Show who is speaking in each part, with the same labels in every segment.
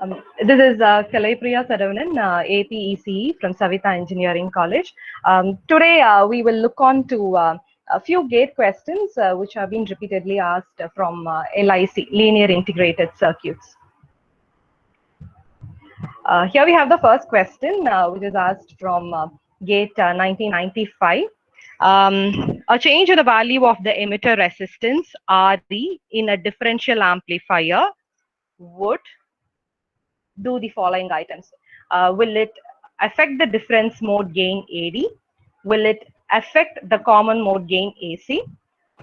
Speaker 1: This is Kalaipriya Saravanan, APECE from Savita Engineering College. Today, we will look on to a few gate questions which have been repeatedly asked from LIC, Linear Integrated Circuits. Here we have the first question, which is asked from gate 1995. A change in the value of the emitter resistance RE in a differential amplifier would do the following items. Will it affect the difference mode gain AD? Will it affect the common mode gain AC?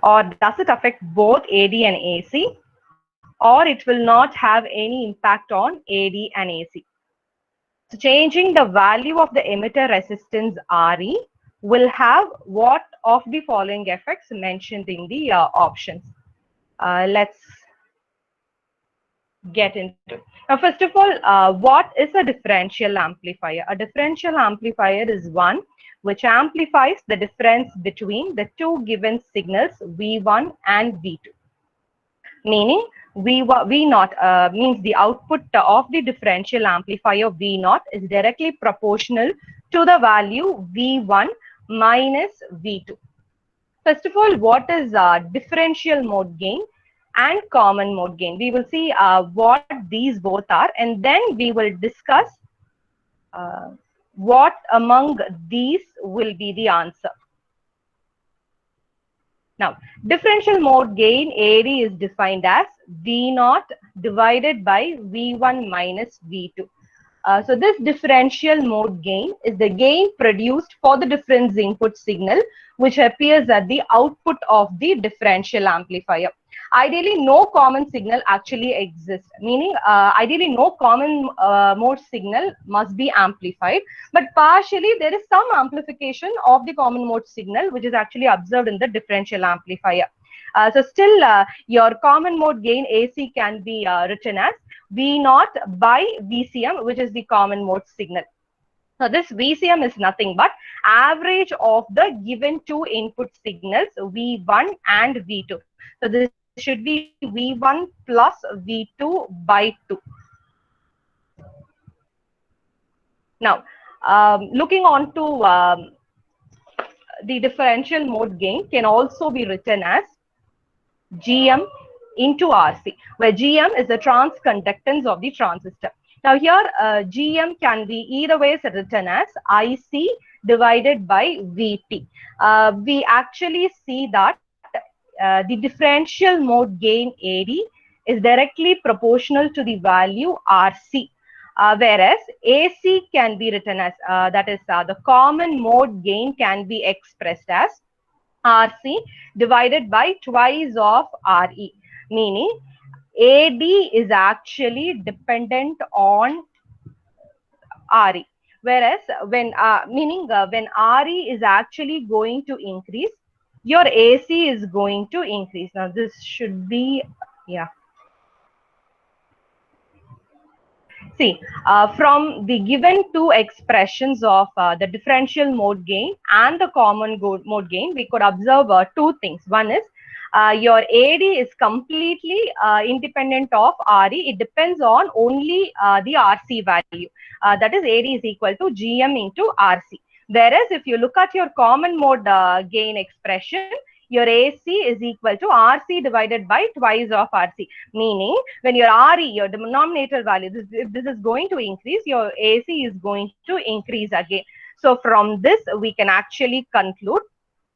Speaker 1: Or does it affect both AD and AC? Or it will not have any impact on AD and AC? So changing the value of the emitter resistance RE will have what of the following effects mentioned in the options. Let's get into. Now, first of all, what is a differential amplifier? A differential amplifier is one which amplifies the difference between the two given signals V1 and V2. Meaning V0 means the output of the differential amplifier V0 is directly proportional to the value V1 minus V2. First of all, what is differential mode gain and common mode gain? We will see what these both are, and then we will discuss what among these will be the answer. Now, differential mode gain AD is defined as V0 divided by V1 minus V2. So this differential mode gain is the gain produced for the difference input signal which appears at the output of the differential amplifier. Ideally, no common signal actually exists, meaning ideally no common mode signal must be amplified, but partially there is some amplification of the common mode signal which is actually observed in the differential amplifier. So still your common mode gain AC can be written as V0 by VCM, which is the common mode signal. So this VCM is nothing but average of the given two input signals V1 and V2. So this should be V1 plus V2 by 2. Now, looking on to the differential mode gain can also be written as GM into RC, where GM is the transconductance of the transistor. Now here, GM can be either ways written as IC divided by VT. We actually see that the differential mode gain AD is directly proportional to the value RC, whereas AC can be written as, that is the common mode gain can be expressed as RC divided by twice of RE, meaning AD is actually dependent on RE, whereas when when RE is actually going to increase, your AC is going to increase. Now this should be, yeah. See, from the given two expressions of the differential mode gain and the common mode gain, we could observe two things. One is your AD is completely independent of RE. It depends on only the RC value. That is, AD is equal to GM into RC. Whereas if you look at your common mode gain expression, your AC is equal to RC divided by twice of RC. Meaning, when your RE, your denominator value, if this is going to increase, your AC is going to increase again. So from this, we can actually conclude,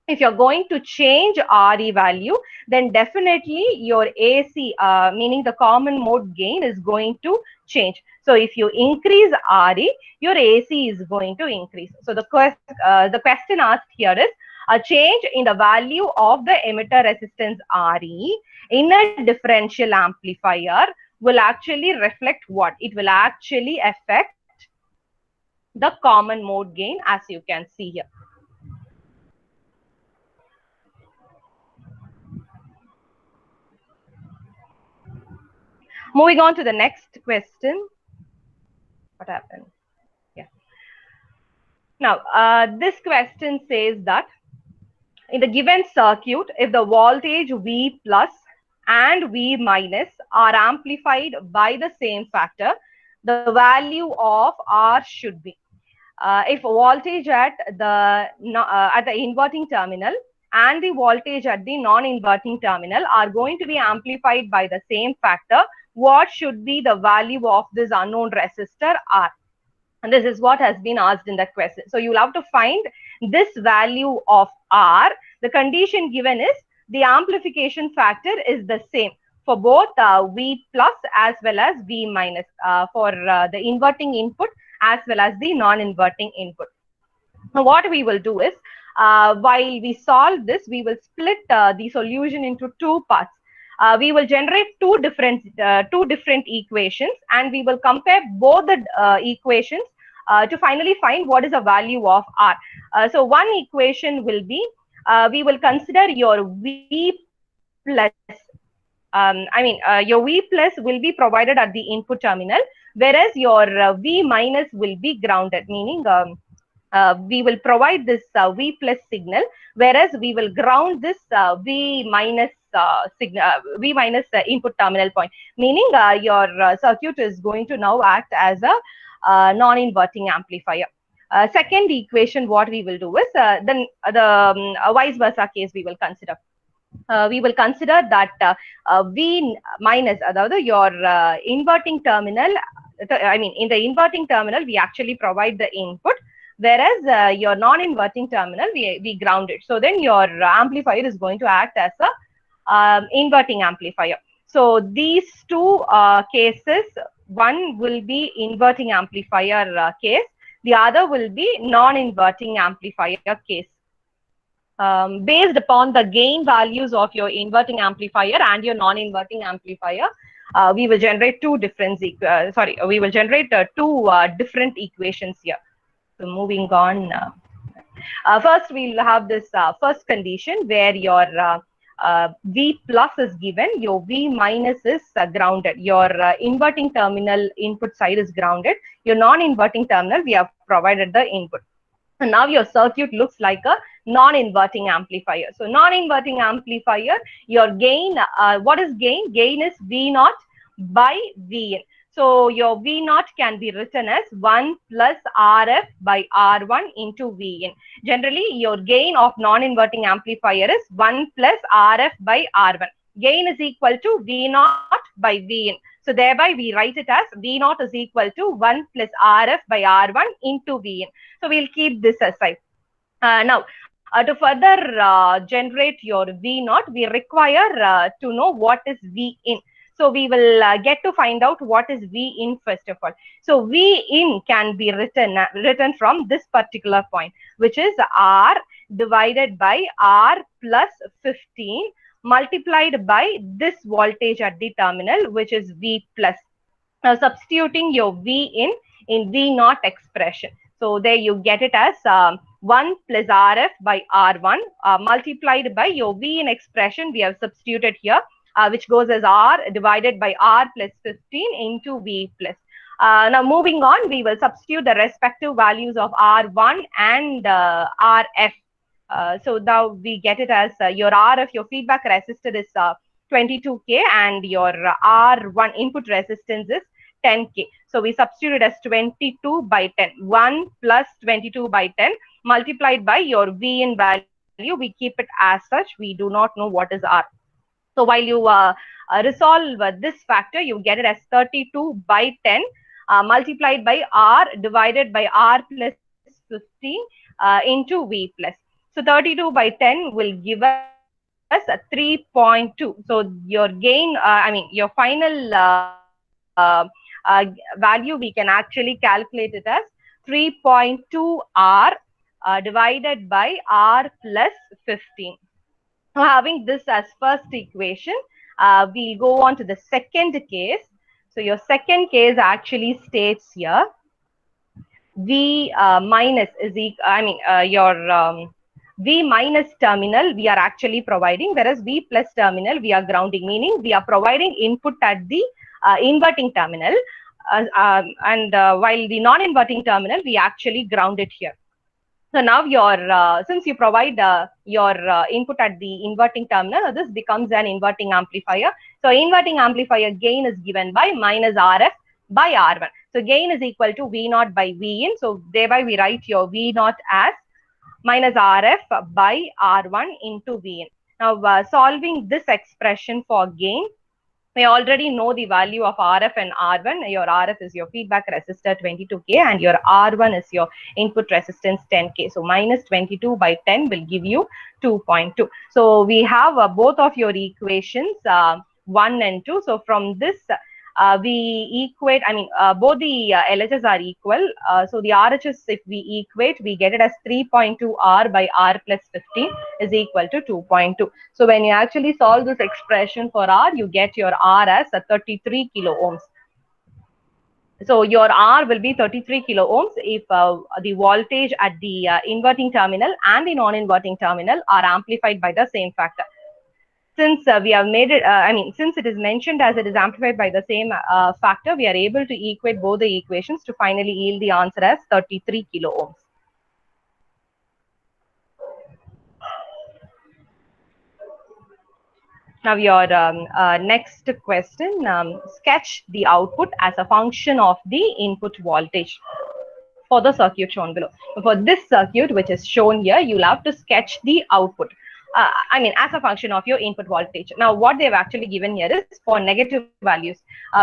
Speaker 1: if you're going to change RE value, then definitely your AC, meaning the common mode gain, is going to change. So if you increase RE, your AC is going to increase. So the question asked here is, a change in the value of the emitter resistance RE in a differential amplifier will actually reflect what? It will actually affect the common mode gain, as you can see here. Moving on to the next question. What happened? Yeah. Now, this question says that in the given circuit, if the voltage V plus and V minus are amplified by the same factor, the value of R should be. If voltage at the inverting terminal and the voltage at the non-inverting terminal are going to be amplified by the same factor, what should be the value of this unknown resistor R? And this is what has been asked in that question. So you'll have to find this value of R. The condition given is the amplification factor is the same for both V plus as well as V minus for the inverting input as well as the non-inverting input. Now what we will do is, while we solve this, we will split the solution into two parts. We will generate two different equations, and we will compare both the equations to finally find what is the value of R. So one equation will be, we will consider your V plus. Your V plus will be provided at the input terminal, whereas your V minus will be grounded, meaning we will provide this V plus signal, whereas we will ground this V minus input terminal point, meaning your circuit is going to now act as a non-inverting amplifier. Second equation, what we will do is, then the vice versa case we will consider. We will consider that V minus, your inverting terminal, in the inverting terminal, we actually provide the input, whereas your non-inverting terminal, we ground it. So then your amplifier is going to act as a inverting amplifier. So these two cases, one will be inverting amplifier case, the other will be non-inverting amplifier case. Based upon the gain values of your inverting amplifier and your non-inverting amplifier, we will generate two different different equations here. So moving on, first we'll have this first condition where your V plus is given, your V minus is grounded, your inverting terminal input side is grounded, your non-inverting terminal, we have provided the input. And now your circuit looks like a non-inverting amplifier. So non-inverting amplifier, your gain, what is gain? Gain is V naught by Vin. So your V naught can be written as 1 plus RF by R1 into Vin. Generally, your gain of non-inverting amplifier is 1 plus RF by R1. Gain is equal to V naught by Vin. So thereby we write it as V naught is equal to 1 plus RF by R1 into Vin. So we'll keep this aside. Now, to further generate your V naught, we require to know what is V in. So we will get to find out what is V in first of all. So V in can be written from this particular point, which is R divided by R plus 15 multiplied by this voltage at the terminal, which is V plus. Now substituting your V in V naught expression. So there you get it as 1 plus RF by R1 multiplied by your V in expression we have substituted here, which goes as R divided by R plus 15 into V plus. Now moving on, we will substitute the respective values of R1 and RF. So now we get it as your RF, your feedback resistor is 22K and your R1 input resistance is 10K. So we substitute it as 22 by 10. 1 plus 22 by 10 multiplied by your V in value. We keep it as such. We do not know what is R. So while you resolve this factor, you get it as 32 by 10 multiplied by R divided by R plus 15 into V plus. So 32 by 10 will give us a 3.2. So your gain, your final value, we can actually calculate it as 3.2 R divided by R plus 15. Now, having this as first equation, we'll go on to the second case. So your second case actually states here, V minus is your V minus terminal we are actually providing, whereas V plus terminal we are grounding, meaning we are providing input at the inverting terminal, while the non-inverting terminal we actually ground it here. So now your since you provide your input at the inverting terminal, this becomes an inverting amplifier. So inverting amplifier gain is given by minus RF by R1. So gain is equal to V naught by V in. So thereby we write your V naught as minus RF by R1 into V in. Now solving this expression for gain, we already know the value of RF and R1. Your RF is your feedback resistor 22K and your R1 is your input resistance 10K. So minus 22 by 10 will give you 2.2. So we have both of your equations, 1 and 2. So from this, we equate, both the LHS are equal. So the RHS, if we equate, we get it as 3.2 R by R plus 15 is equal to 2.2. So when you actually solve this expression for R, you get your R as 33 kilo ohms. So your R will be 33 kilo ohms if the voltage at the inverting terminal and the non-inverting terminal are amplified by the same factor. Since we have made it, since it is mentioned as it is amplified by the same factor, we are able to equate both the equations to finally yield the answer as 33 kilo ohms. Now your next question, sketch the output as a function of the input voltage for the circuit shown below. For this circuit, which is shown here, you'll have to sketch the output. As a function of your input voltage. Now, what they've actually given here is for negative values.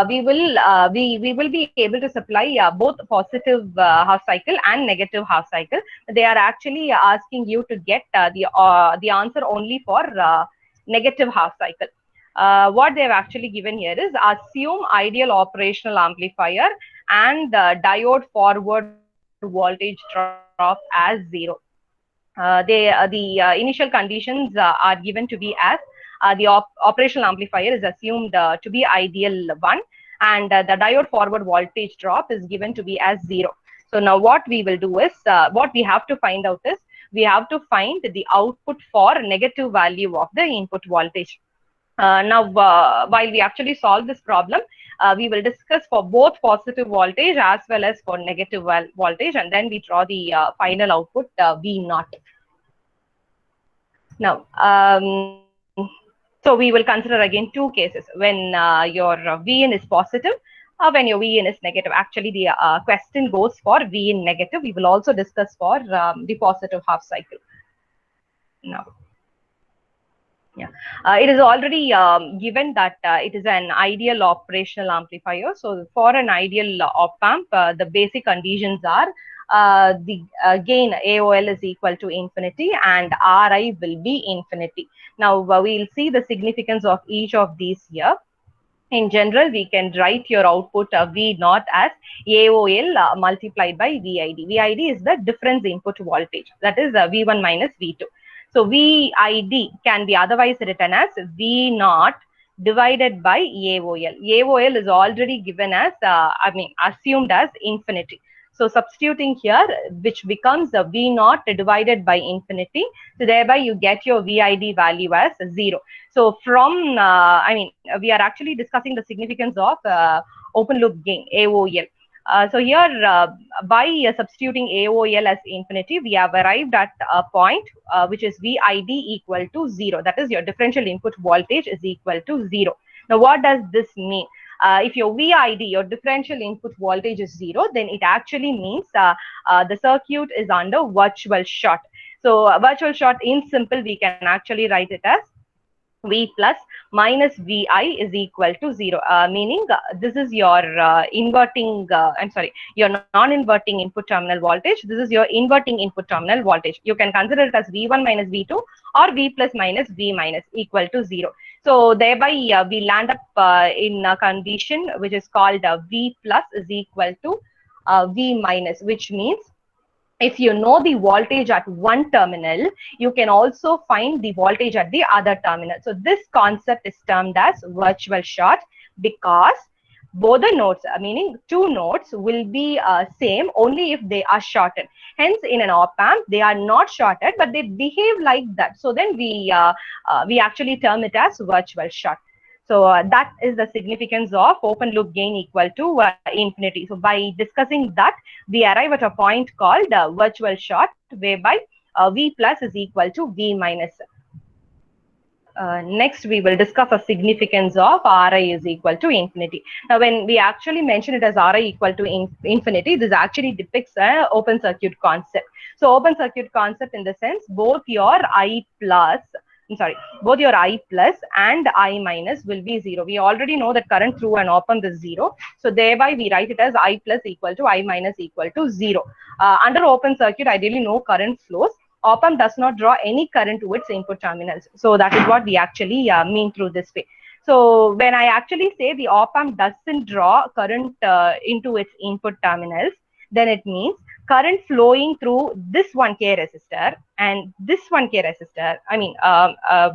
Speaker 1: We will be able to supply both positive half cycle and negative half cycle. They are actually asking you to get the answer only for negative half cycle. What they've actually given here is assume ideal operational amplifier and diode forward voltage drop as 0. The initial conditions are given to be as the operational amplifier is assumed to be ideal 1, and the diode forward voltage drop is given to be as 0. So now what we will do is, what we have to find out is, we have to find the output for negative value of the input voltage. While we actually solve this problem, we will discuss for both positive voltage as well as for negative voltage, and then we draw the final output V naught. Now, so we will consider again two cases when your Vn is positive, when your Vn is negative. Actually, the question goes for Vn negative. We will also discuss for the positive half cycle. Now. Yeah, it is already given that it is an ideal operational amplifier. So for an ideal op-amp, the basic conditions are the gain AOL is equal to infinity and Ri will be infinity. Now we'll see the significance of each of these here. In general, we can write your output V naught as AOL multiplied by VID. VID is the difference input voltage, that is V1 minus V2. So VID can be otherwise written as V naught divided by AOL. AOL is already given as, assumed as infinity. So substituting here, which becomes V naught divided by infinity. So thereby you get your VID value as 0. So from, we are actually discussing the significance of open loop gain, AOL. So here, by substituting AOL as infinity, we have arrived at a point which is VID equal to 0. That is, your differential input voltage is equal to 0. Now, what does this mean? If your VID, your differential input voltage is 0, then it actually means the circuit is under virtual short. So virtual short, in simple, we can actually write it as V plus minus Vi is equal to 0, meaning this is your your non-inverting input terminal voltage. This is your inverting input terminal voltage. You can consider it as V1 minus V2 or V plus minus V minus equal to 0. So thereby we land up in a condition which is called V plus is equal to V minus, which means if you know the voltage at one terminal, you can also find the voltage at the other terminal. So this concept is termed as virtual short because both the nodes, meaning two nodes, will be same only if they are shorted. Hence, in an op-amp, they are not shorted, but they behave like that. So then we actually term it as virtual short. So that is the significance of open loop gain equal to infinity. So by discussing that, we arrive at a point called virtual short, whereby V plus is equal to V minus. Next, we will discuss the significance of Ri is equal to infinity. Now, when we actually mention it as Ri equal to infinity, this actually depicts an open circuit concept. So, open circuit concept in the sense both your I plus, both your I plus and I minus will be zero. We already know that current through an op-amp is zero. So, thereby we write it as I plus equal to I minus equal to zero. Under open circuit, ideally no current flows. Op-amp does not draw any current to its input terminals. So that is what we actually mean through this way. So when I actually say the op-amp doesn't draw current into its input terminals, then it means current flowing through this 1K resistor and this 1K resistor,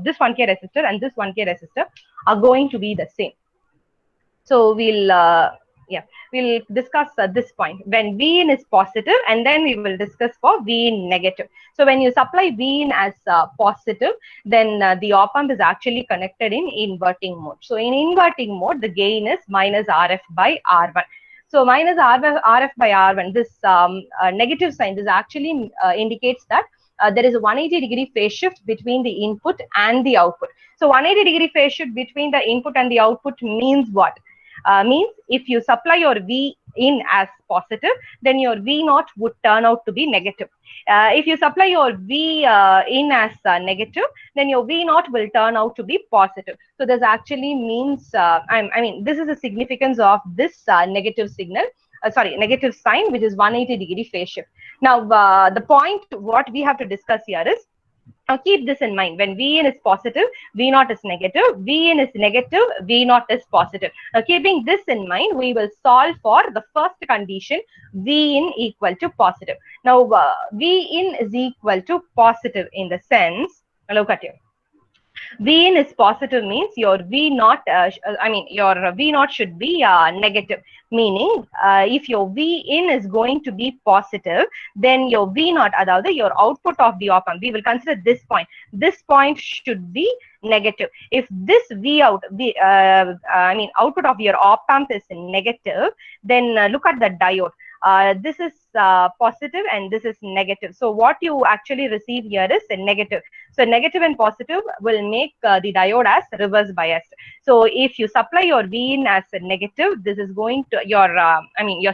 Speaker 1: this 1K resistor and this 1K resistor are going to be the same. So we'll discuss this point when V in is positive, and then we will discuss for V in negative. So when you supply V in as positive, then the op-amp is actually connected in inverting mode. So in inverting mode, the gain is minus RF by R1. So minus RF by R1, this negative sign, this actually indicates that there is a 180-degree phase shift between the input and the output. So 180-degree phase shift between the input and the output means what? Means if you supply your V in as positive, then your V naught would turn out to be negative. If you supply your V in as negative, then your V naught will turn out to be positive. So this actually means, this is the significance of this negative signal. Negative sign, which is 180-degree phase shift. Now, the point what we have to discuss here is, now keep this in mind. When V in is positive, V naught is negative. V in is negative, V naught is positive. Now keeping this in mind, we will solve for the first condition, V in equal to positive. Now V in is equal to positive in the sense, look at here. V in is positive means your V naught, your V naught should be negative. Meaning, if your V in is going to be positive, then your V naught, அதாவது your output of the op-amp, we will consider this point. This point should be negative. If this V out, output of your op-amp is negative, then look at the diode. This is positive and this is negative. So what you actually receive here is a negative. So negative and positive will make the diode as reverse biased. So if you supply your V in as a negative, this is going to your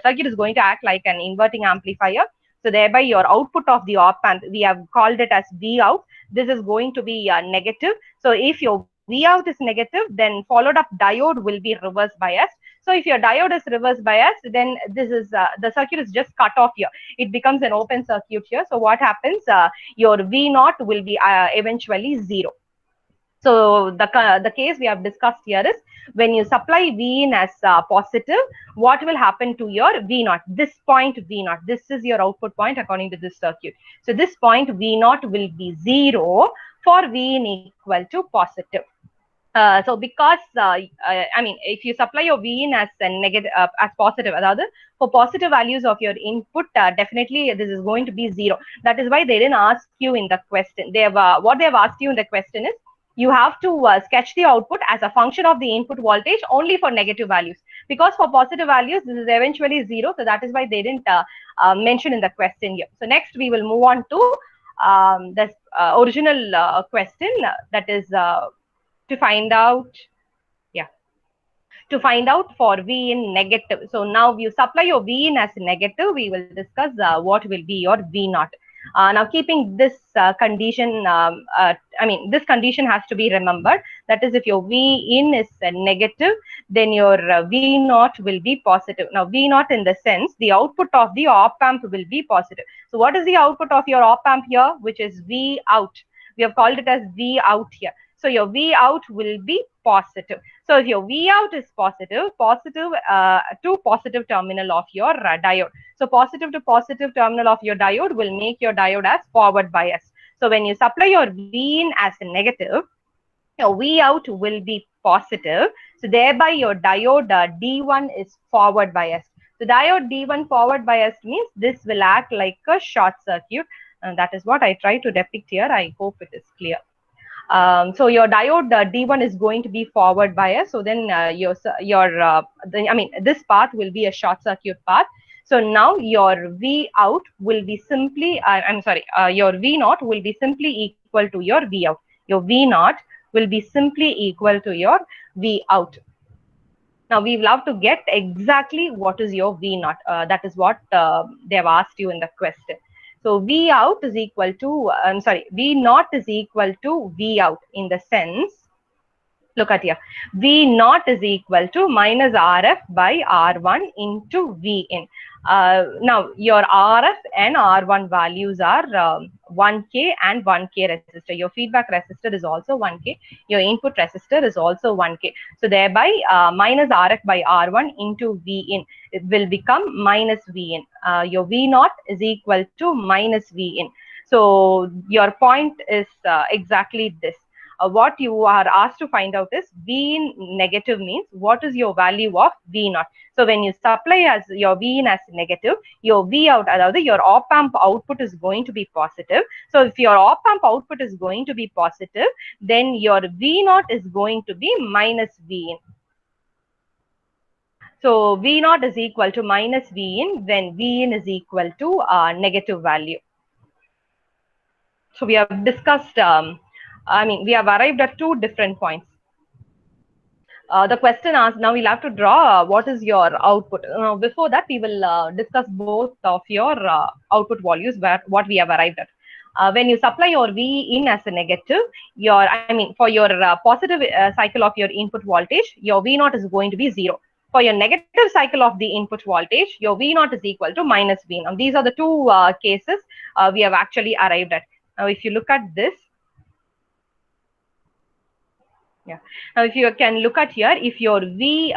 Speaker 1: circuit is going to act like an inverting amplifier. So thereby your output of the op-amp, we have called it as V out. This is going to be negative. So if your V out is negative, then followed up diode will be reverse biased. So if your diode is reverse biased, then this is the circuit is just cut off here. It becomes an open circuit here. So what happens? Your V naught will be eventually zero. So the case we have discussed here is when you supply V in as positive, what will happen to your V naught? This point V naught. This is your output point according to this circuit. So this point V naught will be zero for V in equal to positive. So because if you supply your V in as a negative as positive, rather for positive values of your input, definitely this is going to be zero. That is why they didn't ask you in the question. They have what they have asked you in the question is you have to sketch the output as a function of the input voltage only for negative values. Because for positive values, this is eventually zero. So that is why they didn't mention in the question here. So next we will move on to this original question, that is to find out for V in negative. So now you supply your V in as negative, we will discuss what will be your V naught. Now keeping this condition, this condition has to be remembered. That is, if your V in is negative, then your V naught will be positive. Now V naught in the sense, the output of the op-amp will be positive. So what is the output of your op-amp here, which is V out? We have called it as V out here. So your V out will be positive. So if your V out is positive to positive terminal of your diode. So positive to positive terminal of your diode will make your diode as forward bias. So when you supply your V in as a negative, your V out will be positive. So thereby your diode D1 is forward biased. So diode D1 forward biased means this will act like a short circuit. And that is what I try to depict here. I hope it is clear. So your diode D1 is going to be forward bias. So then this path will be a short circuit path. So now your V out will be simply, your V naught will be simply equal to your V out. Your V naught will be simply equal to your V out. Now we will have to get exactly what is your V naught. That is what they have asked you in the question. So V out is equal to, I'm sorry, V naught is equal to V out in the sense, look at here, V naught is equal to minus RF by R1 into V in. Now your RF and R1 values are 1K and 1K resistor. Your feedback resistor is also 1K. Your input resistor is also 1K. So thereby minus RF by R1 into V in, it will become minus V in. Your V naught is equal to minus V in. So your point is exactly this. What you are asked to find out is V in negative means what is your value of V naught. So when you supply as your V in as negative, your V out, அதாவது your op amp output is going to be positive. So if your op amp output is going to be positive, then your V naught is going to be minus V in. So V naught is equal to minus V in when V in is equal to negative value. So we have discussed, we have arrived at two different points. The question asks, now we'll have to draw what is your output. Before that, we will discuss both of your output values, what we have arrived at. When you supply your V in as a negative, for your positive cycle of your input voltage, your V naught is going to be 0. For your negative cycle of the input voltage, your V naught is equal to minus V. Now, these are the two cases we have actually arrived at. Now, if you look at this, yeah. Now, if you can look at here, if your V,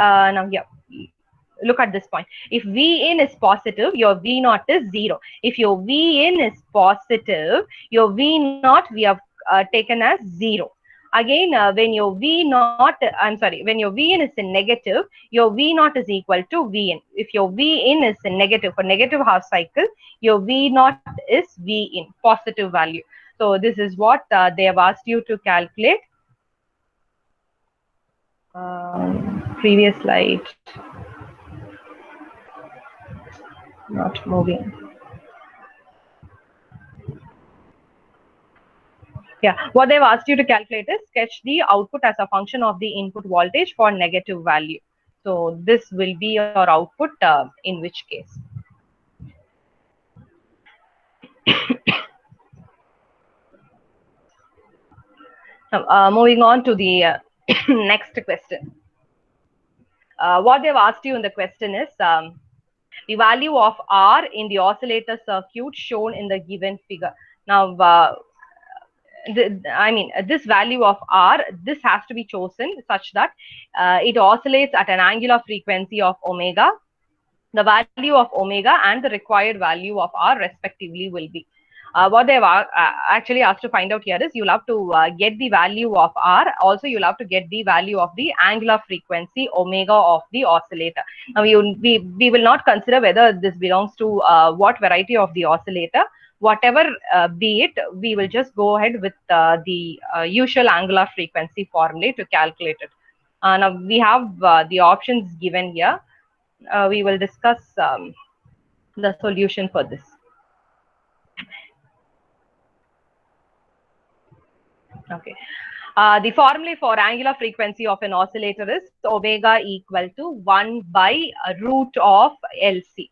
Speaker 1: look at this point. If V in is positive, your V naught is 0. If your V in is positive, your V naught we have taken as 0. Again, when your V naught, when your V in is a negative, your V naught is equal to V in. If your V in is a negative, for negative half cycle, your V naught is V in, positive value. So this is what they have asked you to calculate. Previous slide, not moving. Yeah, what they've asked you to calculate is sketch the output as a function of the input voltage for negative value. So this will be your output in which case. Now, moving on to the next question. What they've asked you in the question is the value of R in the oscillator circuit shown in the given figure. Now, this value of R, this has to be chosen such that it oscillates at an angular frequency of omega. The value of omega and the required value of R respectively will be. What they've actually asked to find out here is you'll have to get the value of R. Also, you'll have to get the value of the angular frequency omega of the oscillator. Now, we will not consider whether this belongs to what variety of the oscillator. Whatever be it, we will just go ahead with the usual angular frequency formula to calculate it. Now, we have the options given here. We will discuss the solution for this. Okay. The formula for angular frequency of an oscillator is omega equal to 1 by root of LC.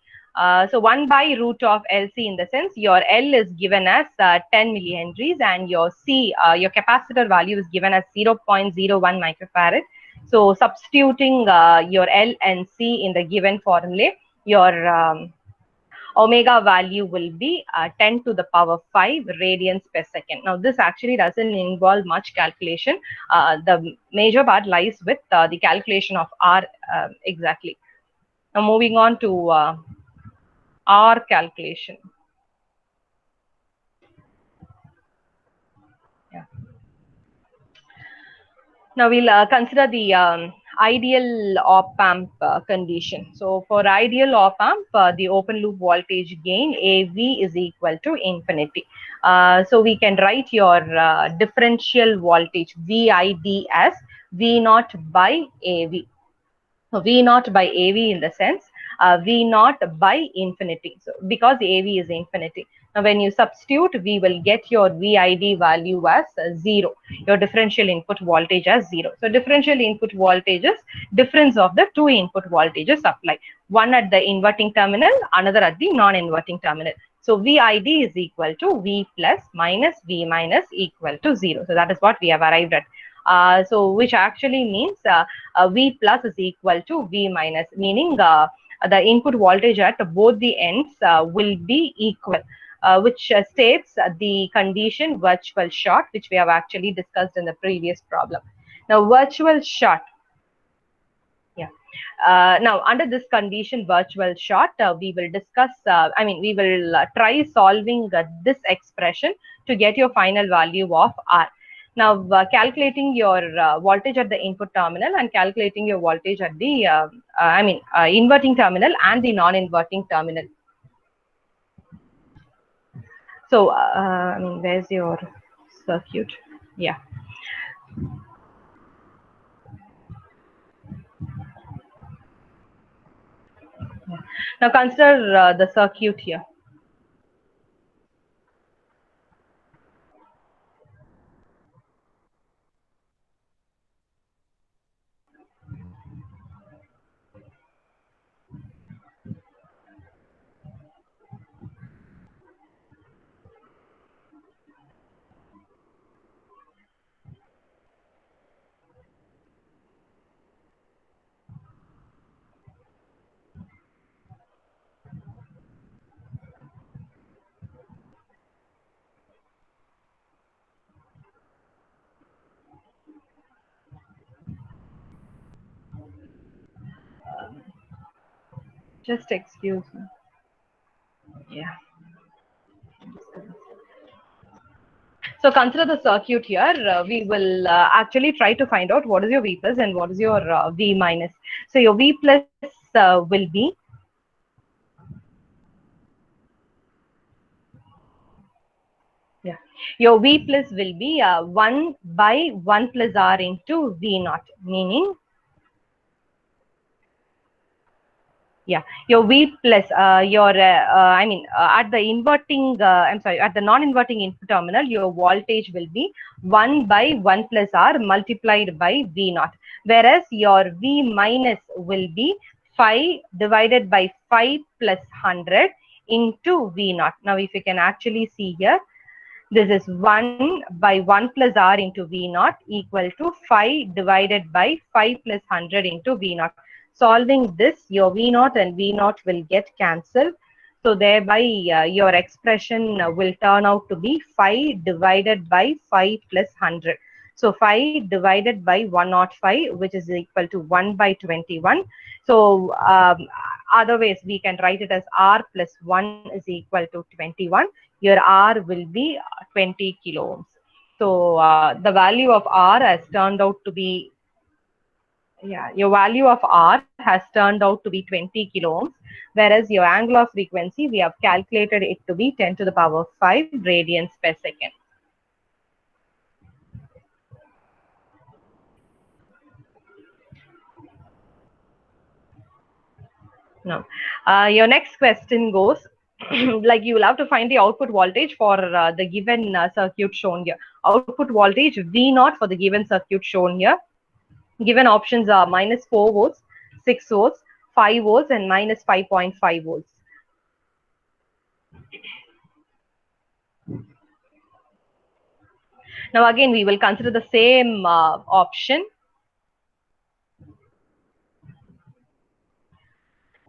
Speaker 1: So 1 by root of LC in the sense your L is given as 10 millihenries and your C, your capacitor value is given as 0.01 microfarad. So substituting your L and C in the given formula, your omega value will be 10 to the power 5 radians per second. Now, this actually doesn't involve much calculation. The major part lies with the calculation of R exactly. Now, moving on to R calculation. Yeah. Now, we'll consider the ideal op amp condition. So for ideal op amp, the open loop voltage gain AV is equal to infinity. So we can write your differential voltage VID as V naught by AV. So V naught by AV in the sense V naught by infinity. So because AV is infinity. Now, when you substitute, we will get your VID value as 0, your differential input voltage as 0. So, differential input voltage is difference of the two input voltages applied, one at the inverting terminal, another at the non-inverting terminal. So, VID is equal to V plus minus V minus equal to 0. So, that is what we have arrived at. So, which actually means V plus is equal to V minus, meaning the input voltage at both the ends will be equal. Which states the condition virtual short, which we have actually discussed in the previous problem. Now, virtual short. Yeah. Now, under this condition, virtual short, we will discuss, we will try solving this expression to get your final value of R. Now, calculating your voltage at the input terminal and calculating your voltage at the, inverting terminal and the non-inverting terminal. So, where's your circuit? Yeah. Now, consider the circuit here. Just excuse me. Yeah. So consider the circuit here. We will actually try to find out what is your V plus and what is your V minus. So your V plus will be your V plus will be 1 by 1 plus R into V naught, meaning your V plus at the inverting at the non-inverting input terminal, your voltage will be 1 by 1 plus R multiplied by V naught, whereas your V minus will be 5 divided by 5 plus 100 into V naught. Now, if you can actually see here, this is 1 by 1 plus R into V naught equal to 5 divided by 5 plus 100 into V naught. Solving this, your V naught and V naught will get cancelled. So thereby your expression will turn out to be 5 divided by 5 plus 100. So 5 divided by 105, which is equal to 1 by 21. So other ways we can write it as R plus 1 is equal to 21. Your R will be 20 kilo ohms. So the value of R has turned out to be, your value of R has turned out to be 20 kilo ohms, whereas your angle of frequency, we have calculated it to be 10 to the power 5 radians per second. Now, your next question goes, like you will have to find the output voltage for the given circuit shown here. Output voltage V naught for the given circuit shown here. Given options are minus 4 volts, 6 volts, 5 volts, and minus 5.5 volts. Now, again, we will consider the same option.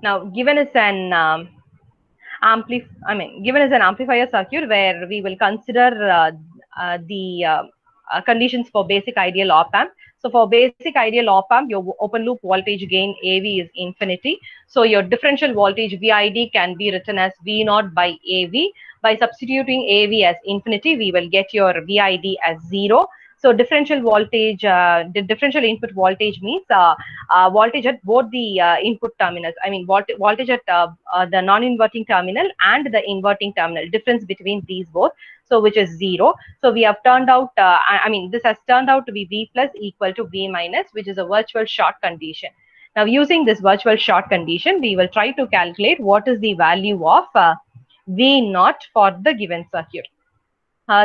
Speaker 1: Now, given is an given as an amplifier circuit where we will consider the conditions for basic ideal op amp. So for basic ideal op amp, your open loop voltage gain AV is infinity. So your differential voltage VID can be written as V naught by AV. By substituting AV as infinity, we will get your VID as 0. So differential voltage, the differential input voltage means voltage at both the input terminals. I mean voltage at the non-inverting terminal and the inverting terminal. Difference between these both. So which is 0. So we have turned out, this has turned out to be V plus equal to V minus, which is a virtual short condition. Now using this virtual short condition, we will try to calculate what is the value of V naught for the given circuit.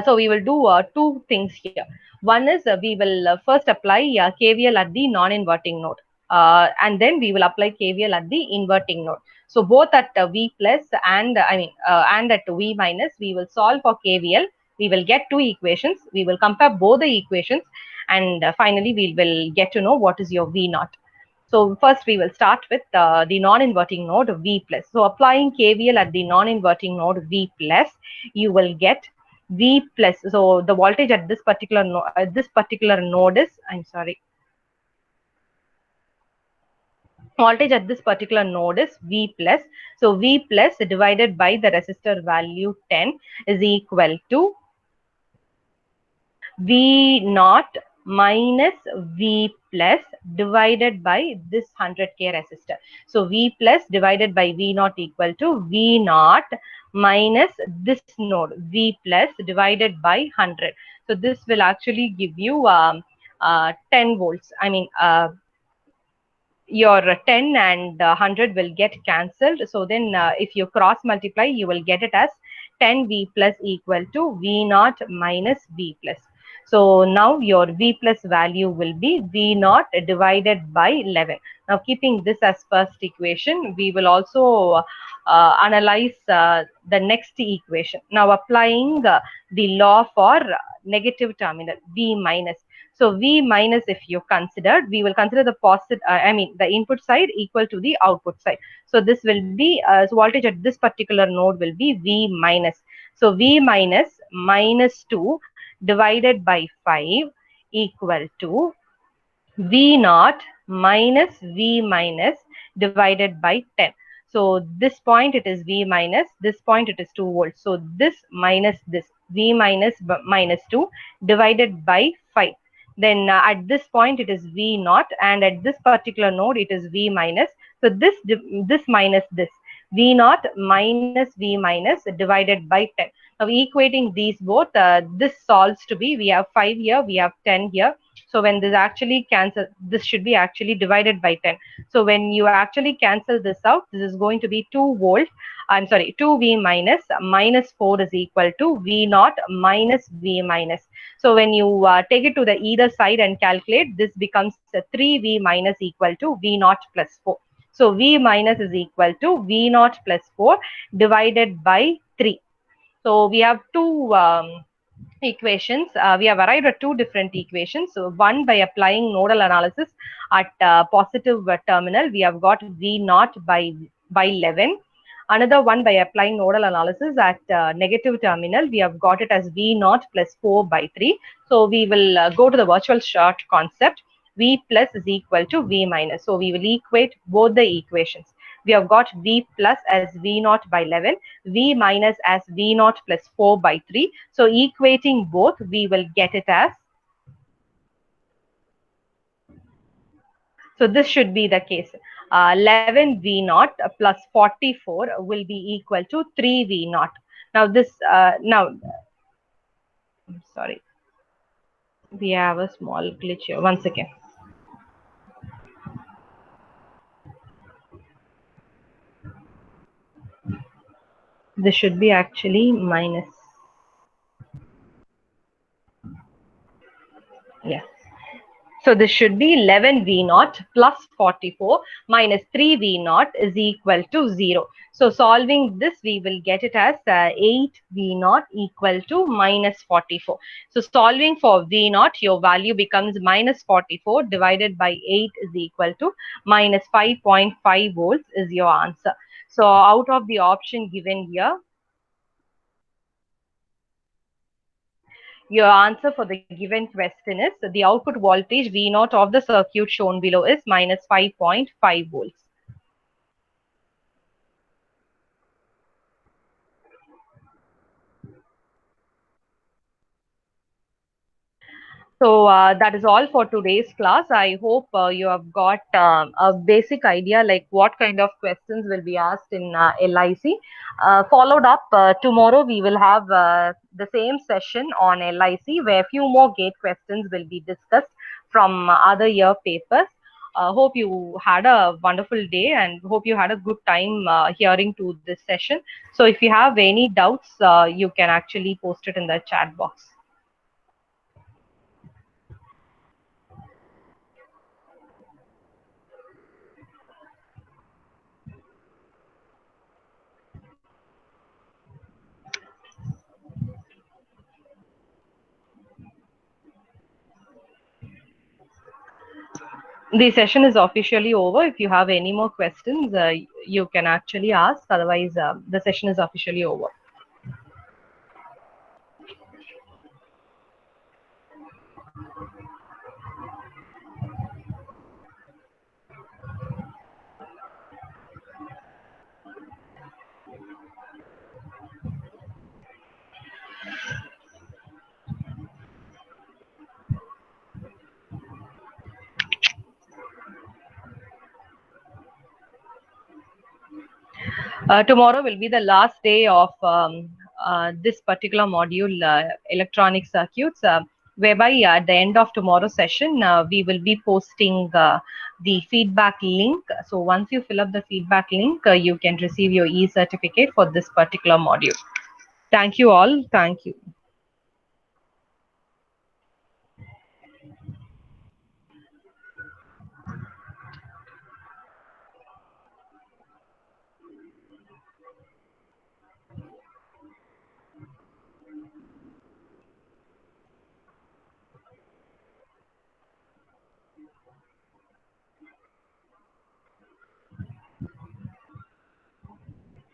Speaker 1: So we will do two things here. One is we will first apply KVL at the non-inverting node, and then we will apply KVL at the inverting node. So both at V plus and and at V minus, we will solve for KVL. We will get two equations. We will compare both the equations, and finally we will get to know what is your V naught. So first we will start with the non-inverting node V plus. So applying KVL at the non-inverting node V plus, you will get V plus. So the voltage at this particular node is, voltage at this particular node is V plus. So V plus divided by the resistor value 10 is equal to V naught minus V plus divided by this 100K resistor. So V plus divided by V naught equal to V naught minus this node V plus divided by 100. So this will actually give you 10 volts. Your 10 and 100 will get cancelled. So then if you cross multiply, you will get it as 10 V plus equal to V naught minus V plus. So now your V plus value will be V naught divided by 11. Now keeping this as first equation, we will also analyze the next equation. Now applying the law for negative terminal V minus. So V minus, if you consider, we will consider the the input side equal to the output side. So this will be, so voltage at this particular node will be V minus. So V minus minus 2 divided by 5 equal to V naught minus V minus divided by 10. So this point it is V minus, this point it is 2 volts. So this minus this, V minus minus 2 divided by 5. Then at this point it is V naught, and at this particular node it is V minus. So this minus this, V naught minus V minus divided by 10. Now equating these both, this solves to be, we have 5 here, we have 10 here. So when this actually cancel, this should be actually divided by 10. So when you actually cancel this out, this is going to be 2 volt. 2V minus minus 4 is equal to V naught minus V minus. So when you take it to the either side and calculate, this becomes 3V minus equal to V naught plus 4. So V minus is equal to V naught plus 4 divided by 3. So we have two equations. We have arrived at two different equations. So one, by applying nodal analysis at positive terminal, we have got V naught by 11. Another one, by applying nodal analysis at negative terminal, we have got it as V naught plus 4 by 3. So we will go to the virtual short concept. V plus is equal to V minus. So we will equate both the equations. We have got V plus as V naught by 11, V minus as V naught plus 4 by 3. So equating both, we will get it as, so this should be the case. 11 V naught plus 44 will be equal to 3 V naught. Now this, I'm sorry, we have a small glitch here. One second. This should be actually minus. Yeah. So this should be 11 V naught plus 44 minus 3 V naught is equal to 0. So solving this, we will get it as 8 V naught equal to minus 44. So solving for V naught, your value becomes minus 44 divided by 8 is equal to minus 5.5 volts is your answer. So out of the option given here, your answer for the given question is, the output voltage V naught of the circuit shown below is minus 5.5 volts. So that is all for today's class. I hope you have got a basic idea like what kind of questions will be asked in LIC. Followed up tomorrow, we will have the same session on LIC where a few more gate questions will be discussed from other year papers. Hope you had a wonderful day and hope you had a good time hearing to this session. So if you have any doubts, you can actually post it in the chat box. The session is officially over. If you have any more questions, you can actually ask. Otherwise, the session is officially over. Tomorrow will be the last day of this particular module, electronic circuits, whereby at the end of tomorrow's session, we will be posting the feedback link. So once you fill up the feedback link, you can receive your e-certificate for this particular module. Thank you all. Thank you.